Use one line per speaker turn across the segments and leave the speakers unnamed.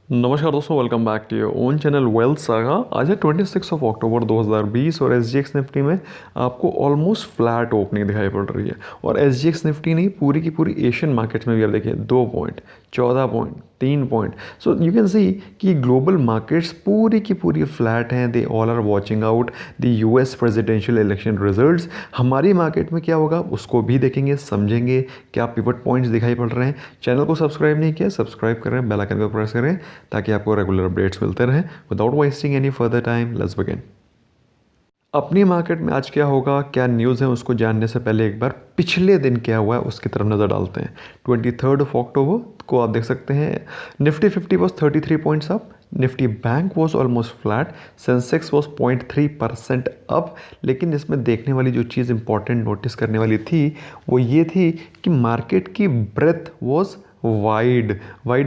नमस्कार दोस्तों, welcome back to your own channel Wealth Saga. आज है 26 अक्टूबर 2020 और SGX निफ्टी में आपको ऑलमोस्ट फ्लैट ओपनिंग दिखाई पड़ रही है। और SGX निफ्टी नहीं, पूरी की पूरी एशियन मार्केट्स में भी आप देखिए 2 point, 14 point, 3 point. So you can see कि ग्लोबल मार्केट्स पूरी की पूरी फ्लैट हैं। They all are watching out the US presidential election results. हमारी मार्केट में क्या होगा उसको भी देखेंगे, समझेंगे क्या पिवट पॉइंट्स दिखाई पड़ रहे हैं। चैनल को सब्सक्राइब नहीं किया, सब्सक्राइब करें, बेल आइकन को प्रेस करें ताकि आपको रेगुलर अपडेट्स मिलते रहें। Without wasting any further time, let's begin. अपनी मार्केट में आज क्या होगा, क्या न्यूज़ है, उसको जानने से पहले एक बार पिछले दिन क्या हुआ है उसकी तरफ नज़र डालते हैं। 23 अक्टूबर को आप देख सकते हैं Nifty 50 was 33 points up, Nifty bank was almost flat, Sensex was 0.3% up. लेकिन इसमें देखने वाली जो चीज़ इंपॉर्टेंट नोटिस करने वाली थी वो ये थी कि मार्केट की ब्रेथ वॉज वाइड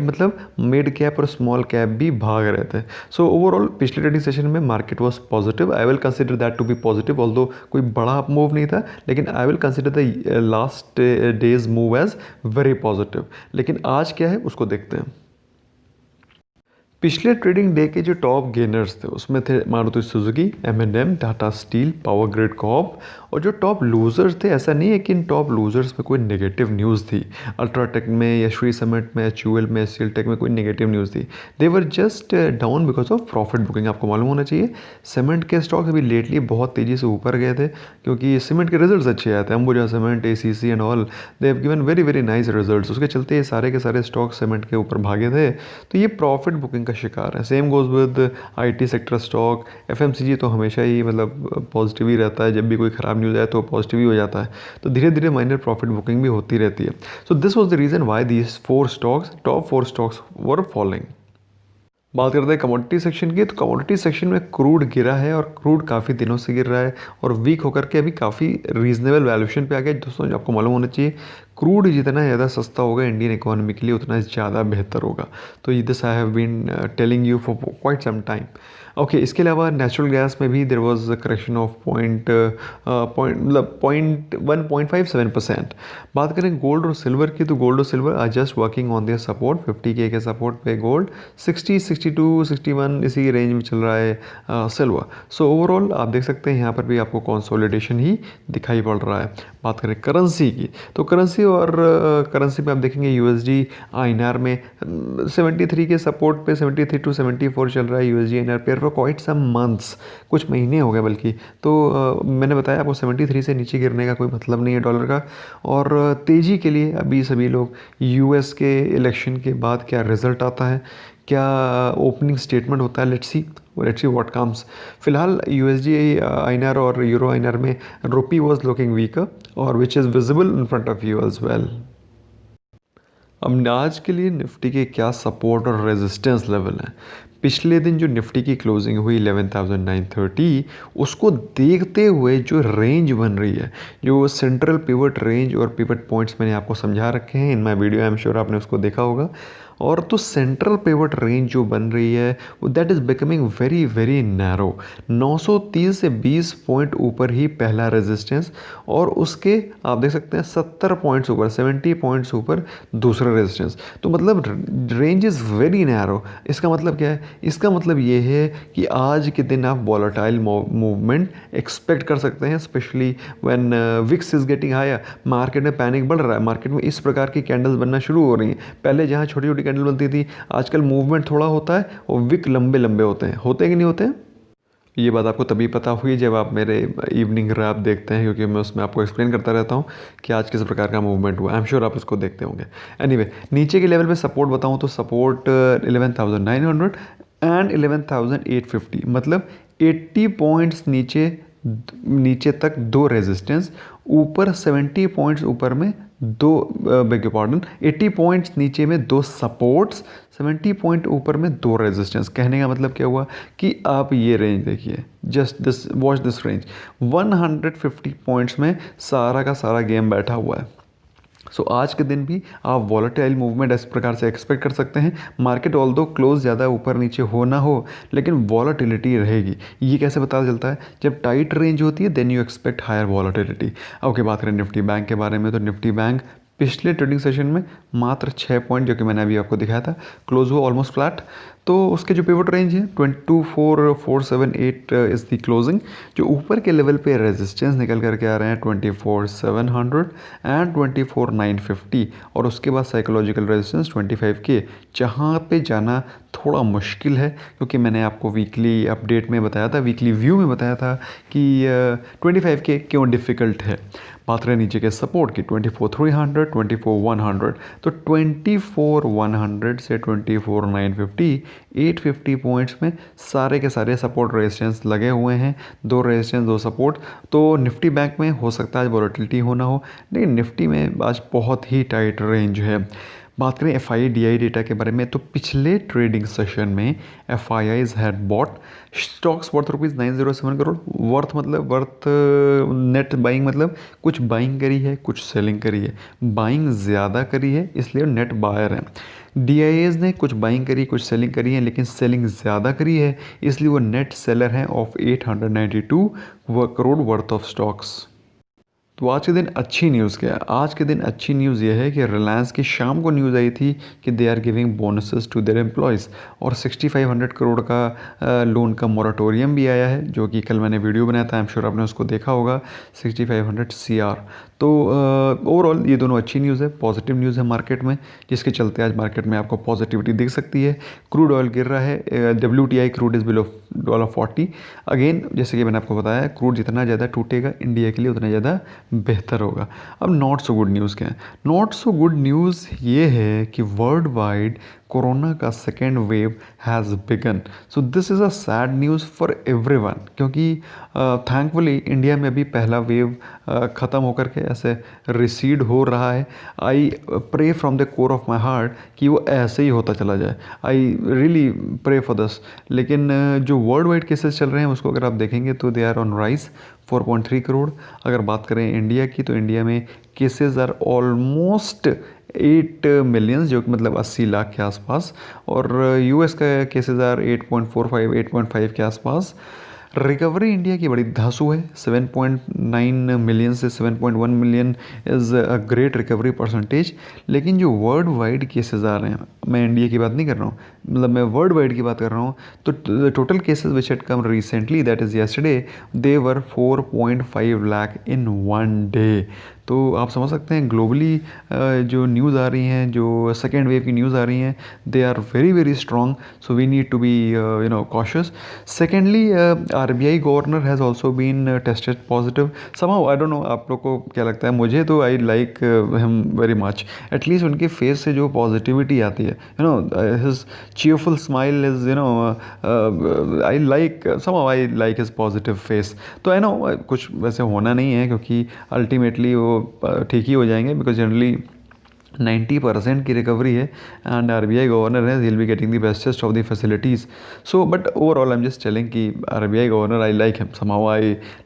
मतलब मिड कैप और स्मॉल कैप भी भाग रहे थे। सो ओवरऑल पिछले ट्रेडिंग सेशन में market was positive. I will consider that to be positive, although कोई बड़ा अप मूव नहीं था, लेकिन I will consider the last days move as very positive. लेकिन आज क्या है उसको देखते हैं। पिछले ट्रेडिंग डे के जो टॉप गेनर्स थे उसमें थे Maruti Suzuki, M&M, Tata steel, power grid Corp. और जो टॉप लूजर्स थे, ऐसा नहीं है कि इन टॉप लूजर्स में कोई नेगेटिव न्यूज़ थी। अल्ट्राटेक में या श्री सीमेंट में, HUL में, SEALTECH में कोई नेगेटिव न्यूज़ थी। They were just down because of profit booking. आपको मालूम होना चाहिए सीमेंट के स्टॉक्स अभी लेटली बहुत तेज़ी से ऊपर गए थे क्योंकि सीमेंट के रिजल्ट्स अच्छे आए थे। Ambuja cement, ACC and all, they have given very very nice results. उसके चलते ये सारे के सारे स्टॉक सीमेंट के ऊपर भागे थे, तो ये प्रॉफिट बुकिंग का शिकार है। Same goes with IT sector stock. FMCG तो हमेशा ही मतलब पॉजिटिव ही रहता है, जब भी कोई ख़राब न्यूज़ आए तो पॉजिटिव ही हो जाता है। तो धीरे धीरे माइनर प्रॉफिट बुकिंग भी होती रहती है। So this was the reason why these top four stocks were following. बात करते हैं कमोडिटी सेक्शन की, तो कमोडिटी सेक्शन में क्रूड गिरा है और क्रूड काफ़ी दिनों से गिर रहा है और वीक होकर के अभी काफ़ी रीजनेबल वैल्यूएशन पे आ गया। दोस्तों आपको मालूम होना चाहिए क्रूड जितना ज़्यादा सस्ता होगा इंडियन इकोनॉमी के लिए उतना ज़्यादा बेहतर होगा। तो this I have been telling you for quite some time. Okay, इसके अलावा नेचुरल गैस में भी there was a correction of point 1.57%। बात करें गोल्ड और सिल्वर की, तो गोल्ड और silver are just working on their support. 50K के सपोर्ट पे गोल्ड 60, 62, 61 इसी रेंज में चल रहा है सिल्वर। सो ओवरऑल आप देख सकते हैं यहाँ पर भी आपको कंसोलिडेशन ही दिखाई पड़ रहा है। बात करें करेंसी की, तो करेंसी और करेंसी पे आप देखेंगे USD INR में 73 के सपोर्ट पे 73 to 74 चल रहा है USD INR pair for quite some months, कुछ महीने हो गए बल्कि। तो मैंने बताया आपको 73 से नीचे गिरने का कोई मतलब नहीं है डॉलर का। और तेज़ी के लिए अभी सभी लोग US के इलेक्शन के बाद क्या रिजल्ट आता है, क्या ओपनिंग स्टेटमेंट होता है, लेट्स सी व्हाट कम्स। फिलहाल USD INR और यूरो INR में रुपी वॉज लुकिंग वीकर और which is visible in front of you as well. अब आज के लिए निफ्टी के क्या सपोर्ट और रेजिस्टेंस लेवल हैं। पिछले दिन जो निफ्टी की क्लोजिंग हुई 11,930, उसको देखते हुए जो रेंज बन रही है, जो सेंट्रल पिवट रेंज और पिवट पॉइंट्स मैंने आपको समझा रखे हैं in my video, I am sure आपने उसको देखा होगा। और तो सेंट्रल पिवट रेंज जो बन रही है that is becoming very very narrow. 930 से 20 पॉइंट ऊपर ही पहला रेजिस्टेंस और उसके आप देख सकते हैं 70 पॉइंट्स ऊपर, 70 पॉइंट्स ऊपर दूसरा रेजिस्टेंस। तो मतलब रेंज इज़ वेरी नैरो। इसका मतलब क्या है? इसका मतलब ये है कि आज के दिन आप वॉलेटाइल मूवमेंट एक्सपेक्ट कर सकते हैं, specially when VIX is getting higher. Market में पैनिक बढ़ रहा है, मार्केट में इस प्रकार की कैंडल्स बनना शुरू हो रही हैं। पहले जहाँ छोटी छोटी कैंडल बनती थी, आजकल मूवमेंट थोड़ा होता है और विक लंबे लंबे होते हैं कि नहीं होते हैं? ये बात आपको तभी पता हुई जब आप मेरे इवनिंग रैप देखते हैं, क्योंकि मैं उसमें आपको एक्सप्लेन करता रहता हूँ कि आज किस प्रकार का मूवमेंट हुआ। आई एम श्योर आप उसको देखते होंगे। एनीवे, नीचे के लेवल पे सपोर्ट बताऊँ तो सपोर्ट 11,900 एंड 11,850, मतलब 80 पॉइंट्स नीचे तक दो रेजिस्टेंस, ऊपर 70 पॉइंट्स ऊपर में दो, बेग पार्डन, 80 पॉइंट्स नीचे में दो सपोर्ट्स, 70 पॉइंट ऊपर में दो रेजिस्टेंस। कहने का मतलब क्या हुआ कि आप ये रेंज देखिए, just this, watch this range. 150 points में सारा का सारा गेम बैठा हुआ है। सो आज के दिन भी आप वॉलेटाइल मूवमेंट इस प्रकार से एक्सपेक्ट कर सकते हैं। मार्केट ऑल्दो क्लोज ज़्यादा ऊपर नीचे हो ना हो, लेकिन वॉलेटिलिटी रहेगी। ये कैसे पता चलता है? जब टाइट रेंज होती है then you expect higher volatility. Okay, बात करें निफ्टी बैंक के बारे में, तो निफ्टी बैंक पिछले ट्रेडिंग सेशन में मात्र 6 पॉइंट, जो कि मैंने अभी आपको दिखाया था, क्लोज हुआ ऑलमोस्ट फ्लैट। तो उसके जो पिवट रेंज है 22478 इज़ द क्लोजिंग। जो ऊपर के लेवल पे रेजिस्टेंस निकल करके आ रहे हैं 24700 एंड 24950, और उसके बाद साइकोलॉजिकल रेजिस्टेंस 25K, जहाँ पे जाना थोड़ा मुश्किल है, क्योंकि मैंने आपको वीकली अपडेट में बताया था, वीकली व्यू में बताया था कि 25K क्यों डिफ़िकल्ट है। बात रहे नीचे के सपोर्ट की 24300, 24100, तो 24100 से 24950, 850 पॉइंट्स में सारे के सारे सपोर्ट रेजिस्टेंस लगे हुए हैं। 2 रेजिस्टेंस 2 सपोर्ट। तो निफ्टी बैंक में हो सकता है आज वॉलेटिलिटी होना हो, लेकिन निफ्टी में आज बहुत ही टाइट रेंज है। बात करें FII DI डेटा के बारे में, तो पिछले ट्रेडिंग सेशन में FIIs had bought stocks worth ₹907 crore. Worth मतलब वर्थ नेट बाइंग, मतलब कुछ बाइंग करी है, कुछ सेलिंग करी है। बाइंग ज़्यादा करी है, इसलिए नेट बायर है। DIAs ने कुछ बाइंग करी, कुछ सेलिंग करी है, लेकिन सेलिंग ज़्यादा करी है, इसलिए वो नेट सेलर हैं of 892 crore worth of stocks. तो आज के दिन अच्छी न्यूज़ क्या है? आज के दिन अच्छी न्यूज़ ये है कि रिलायंस की शाम को न्यूज़ आई थी कि they are giving bonuses to their employees, और 6500 करोड़ का लोन का मोराटोरियम भी आया है, जो कि कल मैंने वीडियो बनाया था, आई एम श्योर आपने उसको देखा होगा, 6500 CR। तो ओवरऑल ये दोनों अच्छी न्यूज़ है, पॉजिटिव न्यूज़ है मार्केट में, जिसके चलते आज मार्केट में आपको पॉजिटिविटी दिख सकती है। क्रूड ऑयल गिर रहा है, WTI crude is below $40। Again जैसे कि मैंने आपको बताया, क्रूड जितना ज़्यादा टूटेगा इंडिया के लिए उतना ज़्यादा बेहतर होगा। अब नॉट सो गुड न्यूज़ क्या है? नॉट सो गुड न्यूज़ ये है कि वर्ल्ड वाइड कोरोना का second wave has begun. So this is a sad news for everyone, क्योंकि थैंकफुली इंडिया में अभी पहला वेव ख़त्म होकर के ऐसे रिसीड हो रहा है। I pray from the core of my heart कि वो ऐसे ही होता चला जाए। I really pray for this. लेकिन जो वर्ल्ड वाइड केसेस चल रहे हैं उसको अगर आप देखेंगे तो they are on rise, 4.3 crore. अगर बात करें इंडिया की, तो इंडिया में केसेस आर ऑलमोस्ट 8 मिलियन, जो कि मतलब 80 लाख के आसपास, और US का केसेस आर 8.45 8.5 के आसपास। रिकवरी इंडिया की बड़ी धांसू है, 7.9 मिलियन से 7.1 million is a great recovery percentage. लेकिन जो वर्ल्ड वाइड केसेस आ रहे हैं, मैं इंडिया की बात नहीं कर रहा हूँ, मतलब मैं वर्ल्ड वाइड की बात कर रहा हूँ, तो total cases which had come recently, that is yesterday, they were 4.5 lakh in 1 day. तो आप समझ सकते हैं ग्लोबली जो न्यूज़ आ रही हैं, जो सेकेंड वेव की न्यूज़ आ रही हैं, they are very very strong. So we need to be cautious. Secondly, RBI governor has also been tested positive somehow. I don't know आप लोग को क्या लगता है, मुझे तो I like him very much. At least उनके फेस से जो पॉजिटिविटी आती है, his cheerful smile is, I like somehow I like his positive face. तो आई नो कुछ वैसे होना नहीं है, क्योंकि अल्टीमेटली वो ठीक ही हो जाएंगे, बिकॉज जनरली 90% की रिकवरी है, एंड RBI गवर्नर है, he'll be getting the bestest of the facilities. So but overall I'm just telling कि RBI governor, I like him somehow, I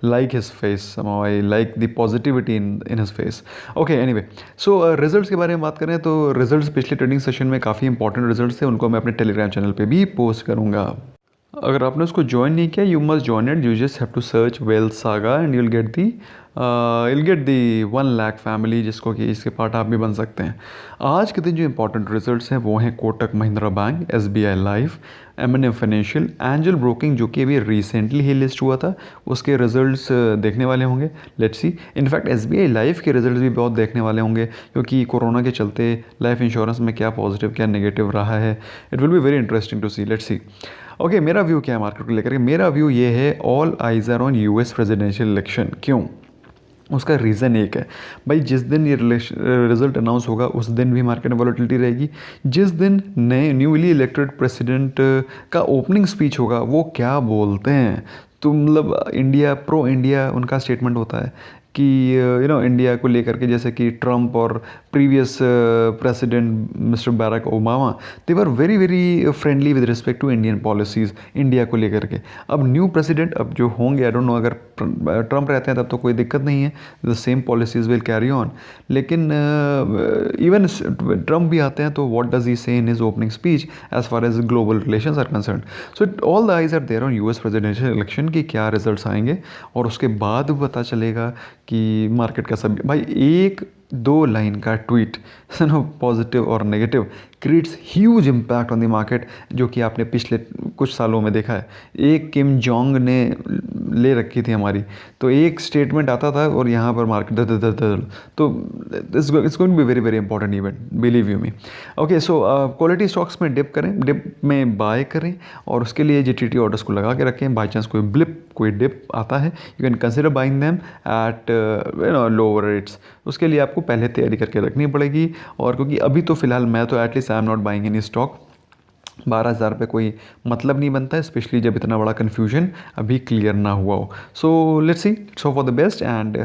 like his face, somehow I like the positivity in his face. Okay, anyway, so results के बारे में बात करें तो results पिछले trading session में काफ़ी इंपॉर्टेंट रिजल्ट्स थे, उनको मैं अपने टेलीग्राम चैनल पे भी पोस्ट करूँगा। अगर आपने उसको ज्वाइन नहीं किया, you must join it. You just have to search wealth saga and you'll get the 1 lakh family, जिसको कि इसके पार्ट आप भी बन सकते हैं। आज के दिन जो इंपॉर्टेंट रिजल्ट्स हैं वो हैं Kotak Mahindra bank, SBI life, M&M financial, angel broking, जो कि अभी रिसेंटली ही लिस्ट हुआ था, उसके रिजल्ट्स देखने वाले होंगे। Let's see. In fact SBI life के रिजल्ट्स भी बहुत देखने वाले होंगे, क्योंकि कोरोना के चलते लाइफ इंश्योरेंस में क्या पॉजिटिव क्या नेगेटिव रहा है। It will be very interesting to see. Let's see. Okay, मेरा व्यू क्या है मार्केट को लेकर के? मेरा व्यू ये है, all eyes are on US presidential election. क्यों? उसका रीज़न एक है भाई, जिस दिन ये रिजल्ट अनाउंस होगा उस दिन भी मार्केट में वॉलेटिलिटी रहेगी। जिस दिन नए न्यूली इलेक्टेड प्रेसिडेंट का ओपनिंग स्पीच होगा, वो क्या बोलते हैं, तो मतलब इंडिया, प्रो इंडिया उनका स्टेटमेंट होता है कि इंडिया को लेकर के, जैसे कि ट्रम्प और previous president mister Barack Obama, they were very very friendly with respect to Indian policies India को लेकर के। अब न्यू प्रेसिडेंट अब जो होंगे, आई डोंट नो, अगर ट्रम्प रहते हैं तब तो कोई दिक्कत नहीं है, the same policies will carry on. लेकिन इवन ट्रम्प भी आते हैं तो what does he say in his opening speech as far as global relations are concern. So all the eyes are there on US presidential election की क्या results आएंगे, और उसके बाद पता चलेगा कि मार्केट का सब भाई एक दो लाइन का ट्वीट पॉजिटिव और negative creates huge impact on the market, जो कि आपने पिछले कुछ सालों में देखा है। एक किम जोंग ने ले रखी थी हमारी, तो एक स्टेटमेंट आता था और यहाँ पर मार्केट दर दर दर, तो it's going to be very very important event, believe you me. Okay, so quality stocks में डिप करें, डिप में बाय करें, और उसके लिए जीटीटी ऑर्डर्स को लगा के रखें। बाई चांस कोई डिप आता है, you can consider buying them at lower rates. उसके लिए आपको पहले तैयारी करके रखनी पड़ेगी। और क्योंकि अभी तो फिलहाल मैं तो at least I am not buying any stock, 12,000 पे कोई मतलब नहीं बनता है, स्पेशली जब इतना बड़ा कन्फ्यूजन अभी क्लियर ना हुआ हो। So let's see, so for the best and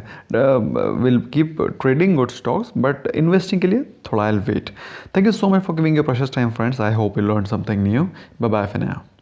will keep trading good stocks, but investing के लिए थोड़ा I will wait. Thank you so much for giving your precious time friends. I hope you learn something new. Bye bye for now.